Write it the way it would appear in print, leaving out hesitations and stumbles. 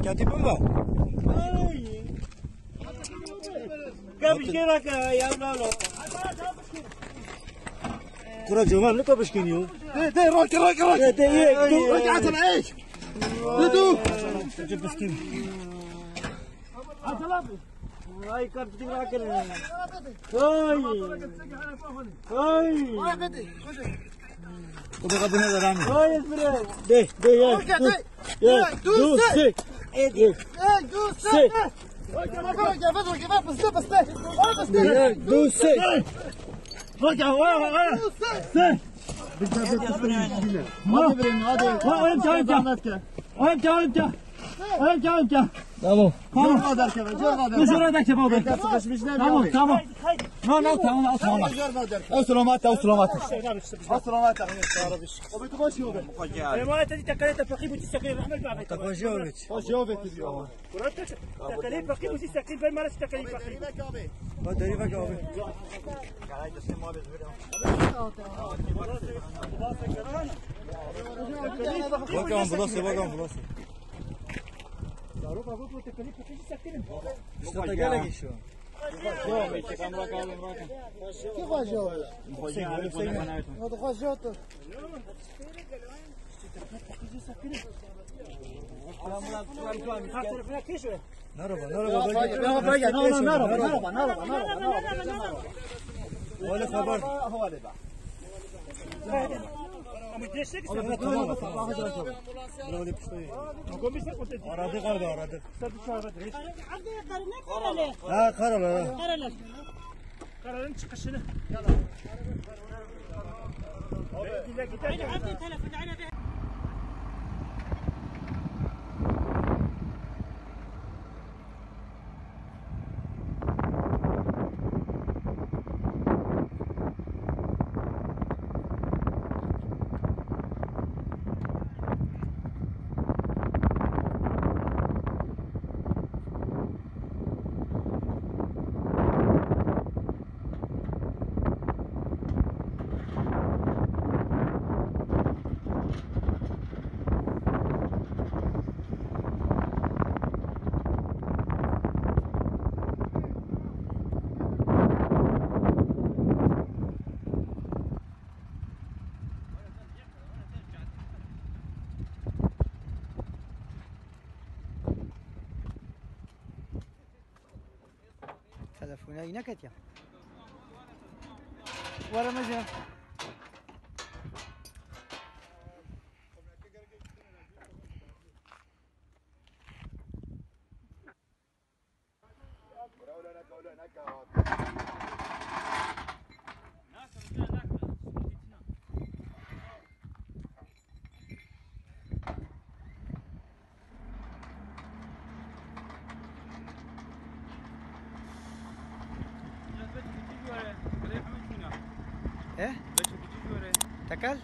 Kati pun ba? Kapış kira ka ya lalo. Kura Jamal ne kapış kiniyor? De rak. De ye. Rak atla eş. Du. Çocuk miskin. Atla. Ay kapış kira ka. Oy. Oy. O da kadına da rağmen. Oy esbre. De ye. Ye. Du se. Edi. Du se. Gel. Du se. Rak ya wa. Se. Hadi bre hadi. Anca. Tamam. Tamam kadar keve. Dışarı da kebap da. Sıkışmışlar. Tamam. No tamam. Selamat. Asalamat. O bitu başı oldu. ما تدي تكليف فقير وتستقيل احمد بعد Takojovic. Başı oldu diyor. تكليف فقير وتستقيل بين ما تكليف فقير O deriva abi. Bakalım bulası. معروف ابو تكليف فقير تستقيل İşte da gele şu. Ki başı oldu. O da başı oldu. Merhaba. Öyle haber. Aradık abi. Ha karalar. Kararın çıkışını. تلفونه عینکت یا ورا مجا ايه تكل